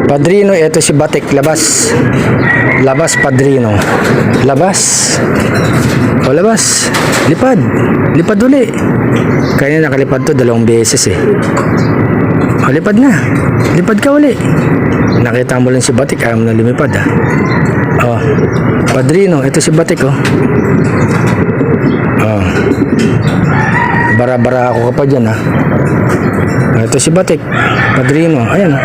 Padrino, ito si Batik, labas. Labas, Padrino. Labas. O, labas. Lipad. Lipad uli. Kaya nakalipad to 2 beses eh. O, lipad na. Lipad ka uli. Nakita mo lang si Batik, ayaw mo na lumipad ha. O, Padrino, ito si Batik oh. O. Bara-bara ako ka pa dyan ha. Ito si Batik. Padrino, ayan o.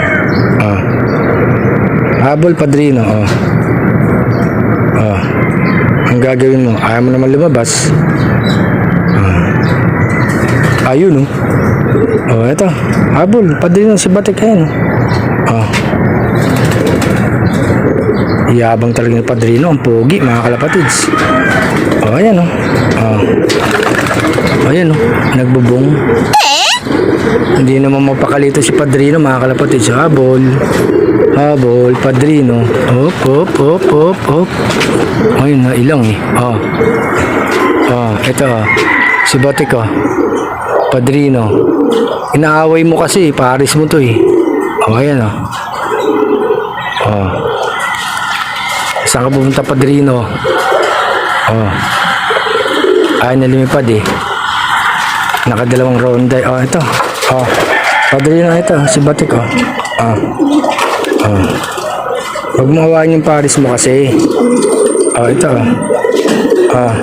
Habol, Padrino, oh. Oh. Ang gagawin mo, ayaw mo naman lumabas. Ayun, oh. Oh, eto. Habol, Padrino, si Batik, ayan. Oh. Iyabang talaga ni Padrino, ang pogi, mga kalapatids. Oh, ayan, oh. Oh. Ayan, oh. Nagbubong. Hindi naman mapakalito si Padrino, mga kalapatids. Habol. Habol, Padrino. Op, op, op, op, op. Ayun na, ilang eh. Oh. Oh, ito oh. Si Batik oh. Padrino. Inaaway mo kasi, pares mo to eh. Oh, ayan oh. Oh. Saan ka pupunta, Padrino? Oh. Ay, nalimipad eh. Nakadalawang ronda. Oh, ito. Oh. Padrino, ito. Si Batik oh. Oh. Oh. Huwag mo hawain yung pares mo kasi. Oh, ito. Oh.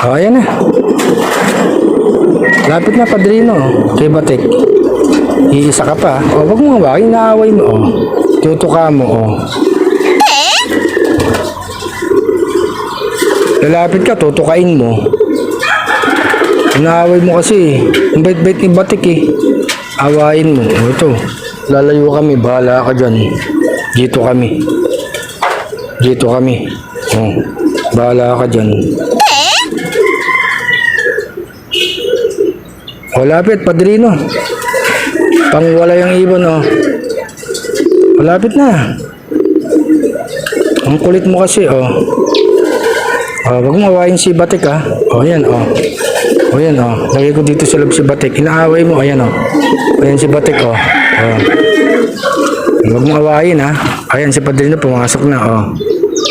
Oh, ayan na. Lapit na, Padrino. Kay Batik. Iisa ka pa. Oh, huwag mo hawain. Naaway mo. Oh. Tutuka mo. Oh. Lalapit ka, tutukain mo. Naaway mo kasi. Ang bait-bait ni Batik eh. Awayin mo. Oh, ito. Lalayo kami, bahala ka dyan. Dito kami. Dito kami. Oh, bahala ka dyan. O, lapit, Padrino. Pangwala yung ibon, oh. Malapit na. Ang kulit mo kasi, oh. Oh, wag mo awayin si Batik, ah. Oh, yan, oh. Oh, yan, oh. Lagay ko dito sa loob si Batik. Inaaway mo, ayan, oh. Ayan si Batik, oh. Oh. Huwag mong awayin ha. Ayan si Padrino pumasok na oh.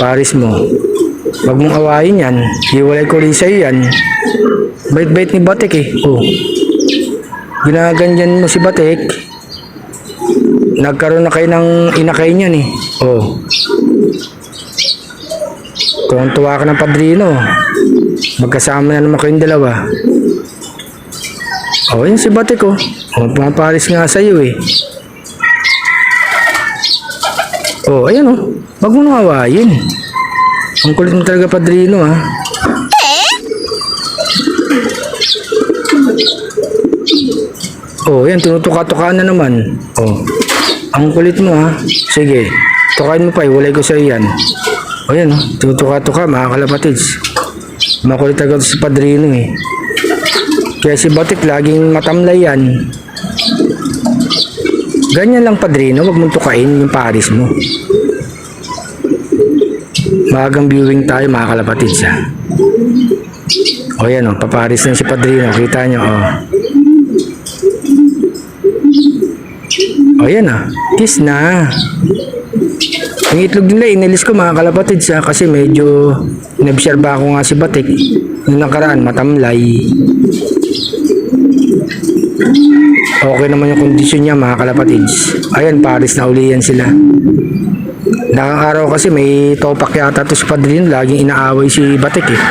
Paris mo. Huwag mong awayin yan. Hiwalay ko rin sa'yo yan. Bait-bait ni Batik eh. Oh. Ginaganyan mo si Batik. Nagkaroon na kayo ng inakay niyan eh. Oh. Tuwang-tuwa ka ng Padrino. Magkasama na naman kayong dalawa. Oh, yun si Batik oh. Oh, pumaparis nga sa'yo eh. Oh, ayan oh. Wag mo nang awayin. Ang kulit mo talaga, Padrino ha. Oh, ayan. Tinutuka-tukaan na naman. Oh. Ang kulit mo ha. Sige. Tukain mo pa. Iwalay ko sa'yo yan. Oh, ayan oh. Tinutuka-tuka, mga kalapatids. Makulit agad si Padrino eh. Kaya si Batik laging matamlay yan. Ganyan lang, Padrino. Huwag mong tukain yung paris mo. Magang viewing tayo, mga kalapatids ha. O yan o, paparis na si Padrino. Kita nyo o. O yan o, kiss na. Yung itlog nila inalis ko, mga kalapatids ha. Kasi medyo inobserba ko nga si Batik. Yung nakaraan, matamlay. Okay naman yung kondisyon niya, mga kalapatids. Ayan, paris na uli yan sila. Nakang araw kasi may topak yata to si Padrino. Laging inaaway si Batik eh.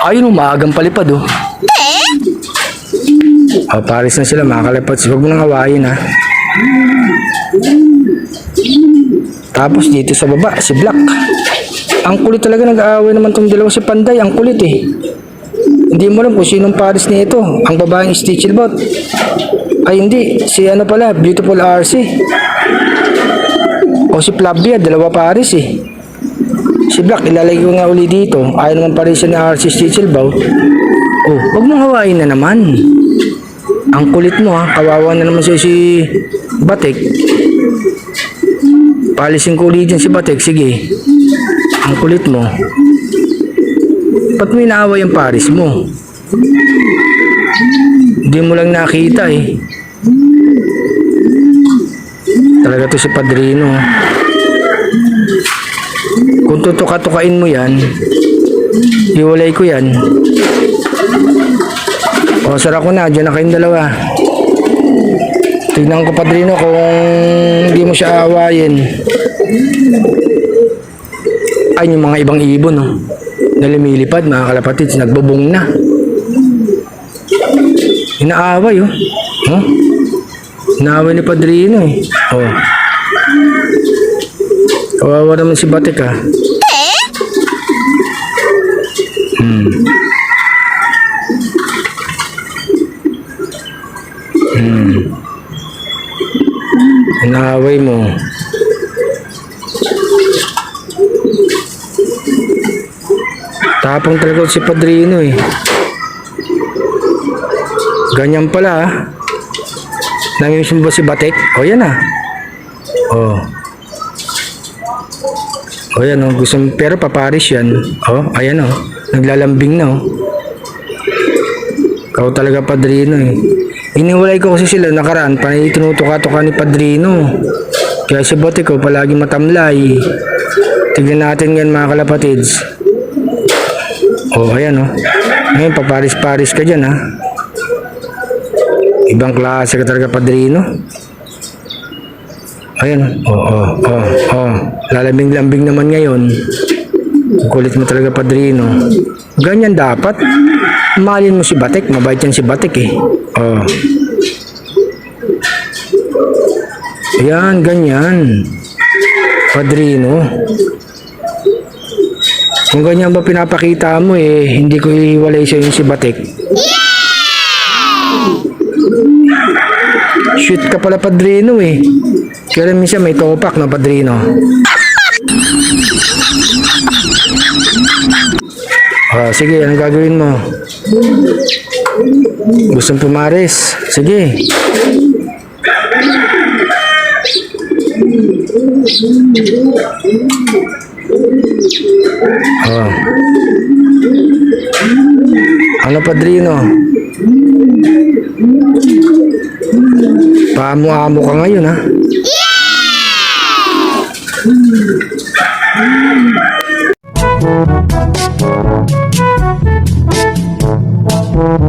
Ayun, umagang palipad oh. Oh, paris na sila, mga kalapatids. Huwag mo nang awayin ha. Tapos dito sa baba, si Black. Ang kulit talaga, nag-aaway naman tong dalawa si Panday. Ang kulit eh. Hindi mo alam kung sinong paris nito. Ang babaeng Stitchelbot. Ay hindi, si ano pala, Beautiful RC. O si Flavia, dalawa paris eh. Si Black, ilalagay ko nga uli dito. Ayaw naman paris siya ni RC Stitchelbot. Oh, wag mong hawain na naman. Ang kulit mo ha, kawawa na naman siya si Batik. Palisin ko ulit dyan si Batik, sige. Ang kulit mo. Ba't mo inaaway ang paris mo? Hindi Hindi mo lang nakita eh. Talaga to si Padrino. Kung tutuka-tukain mo yan, iwalay ko yan. O, sara ko na. Diyan na kayong dalawa. Tignan ko, Padrino, kung hindi mo siya aawayin. Ay, yung mga ibang ibon, no? Na lumilipad, mga kalapatids, nagbubong na. Inaaway, oh. Huh? Inaaway ni Padrino, eh. Oh. Kawawa naman si Batik, ah. Inaaway mo. Tapang talaga si Padrino, eh. Ganyan pala, ah. Namimiss mo ba si Batik? O, yan, ah. O. O, yan, oh. Gusto mo, pero paparis yan. O, ayan, oh. Naglalambing na, oh. Ikaw talaga, Padrino, eh. Iniwalay ko kasi sila nakaraan, panay tinutuka-tuka ni Padrino. Kaya si Batik, oh, palagi matamlay. Tignan natin yan, mga kalapatids. O, ayan, oh. Ngayon, paparis-paris ka dyan, ha. Ibang klase ka talaga, Padrino. Ayan, lalambing-lambing naman ngayon. Kulit mo talaga, Padrino. Ganyan dapat. Mahalin mo si Batik, mabait yan si Batik, eh. Oh. Ayan, ganyan. Padrino. Kung ganyan ba pinapakita mo, eh, hindi ko ihiwalay sa yung si Batik. Shoot ka pala, Padrino, eh. Kaya minsan may topak na, Padrino. Sige, anong gagawin mo? Gustong pumaris? Sige. Ano, Padrino? Paamo-amo ka ngayon, ha? Yeah!